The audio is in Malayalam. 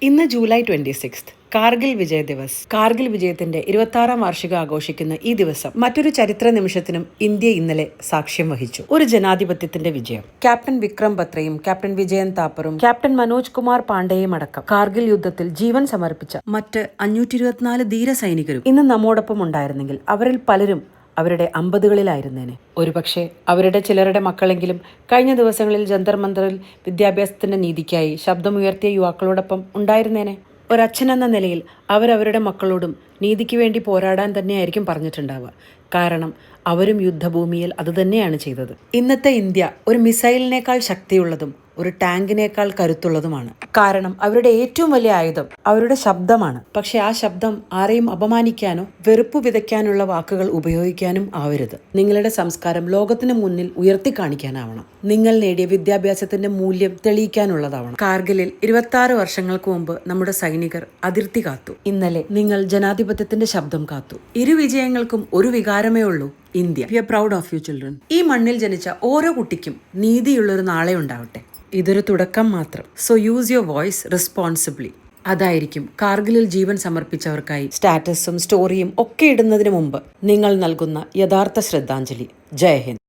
ഇന്ന് ജൂലൈ 26 കാർഗിൽ വിജയ് ദിവസ്. കാർഗിൽ വിജയത്തിന്റെ 26ാം വാർഷികം ആഘോഷിക്കുന്ന ഈ ദിവസം മറ്റൊരു ചരിത്ര നിമിഷത്തിനും ഇന്ത്യ ഇന്നലെ സാക്ഷ്യം വഹിച്ചു. ഒരു ജനാധിപത്യത്തിന്റെ വിജയം. ക്യാപ്റ്റൻ വിക്രം ബത്രയും ക്യാപ്റ്റൻ വിജയൻ താപ്പറും ക്യാപ്റ്റൻ മനോജ് കുമാർ പാണ്ഡെയും അടക്കം കാർഗിൽ യുദ്ധത്തിൽ ജീവൻ സമർപ്പിച്ച മറ്റ് 524 ധീര സൈനികരും ഇന്ന് നമ്മോടൊപ്പം ഉണ്ടായിരുന്നെങ്കിൽ അവരിൽ പലരും അവരുടെ 50കളിലായിരുന്നേനെ. ഒരുപക്ഷെ അവരുടെ ചിലരുടെ മക്കളെങ്കിലും കഴിഞ്ഞ ദിവസങ്ങളിൽ ജന്തർ മന്ദറിൽ വിദ്യാഭ്യാസത്തിന്റെ നീതിക്കായി ശബ്ദമുയർത്തിയ യുവാക്കളോടൊപ്പം ഉണ്ടായിരുന്നേനെ. ഒരച്ഛൻ എന്ന നിലയിൽ അവരവരുടെ മക്കളോടും നീതിക്ക് വേണ്ടി പോരാടാൻ തന്നെയായിരിക്കും പറഞ്ഞിട്ടുണ്ടാവുക. കാരണം അവരും യുദ്ധഭൂമിയിൽ അതുതന്നെയാണ് ചെയ്തത്. ഇന്നത്തെ ഇന്ത്യ ഒരു മിസൈലിനേക്കാൾ ശക്തിയുള്ളതും ഒരു ടാങ്കിനേക്കാൾ കരുത്തുള്ളതുമാണ്. കാരണം അവരുടെ ഏറ്റവും വലിയ ആയുധം അവരുടെ ശബ്ദമാണ്. പക്ഷെ ആ ശബ്ദം ആരെയും അപമാനിക്കാനോ വെറുപ്പ് വിതയ്ക്കാനുള്ള വാക്കുകൾ ഉപയോഗിക്കാനും ആവരുത്. നിങ്ങളുടെ സംസ്കാരം ലോകത്തിന് മുന്നിൽ ഉയർത്തി കാണിക്കാനാവണം. നിങ്ങൾ നേടിയ വിദ്യാഭ്യാസത്തിന്റെ മൂല്യം തെളിയിക്കാനുള്ളതാവണം. കാർഗിലിൽ 26 വർഷങ്ങൾക്ക് മുമ്പ് നമ്മുടെ സൈനികർ അതിർത്തി കാത്തു. ഇന്നലെ നിങ്ങൾ ജനാധിപത്യത്തിന്റെ ശബ്ദം കാത്തു. ഇരു വിജയങ്ങൾക്കും ഒരു വികാരമേ ഉള്ളൂ: India. We are proud of you children. ഈ മണ്ണിൽ ജനിച്ച ഓരോ കുട്ടിക്കും നീതിയുള്ളൊരു നാളെ ഉണ്ടാവട്ടെ. ഇതൊരു തുടക്കം മാത്രം. So use your voice responsibly. അതായിരിക്കും കാർഗിലിൽ ജീവൻ സമർപ്പിച്ചവർക്കായി സ്റ്റാറ്റസും സ്റ്റോറിയും ഒക്കെ ഇടുന്നതിന് മുമ്പ് നിങ്ങൾ നൽകുന്ന യഥാർത്ഥ ശ്രദ്ധാഞ്ജലി. ജയ് ഹിന്ദ്.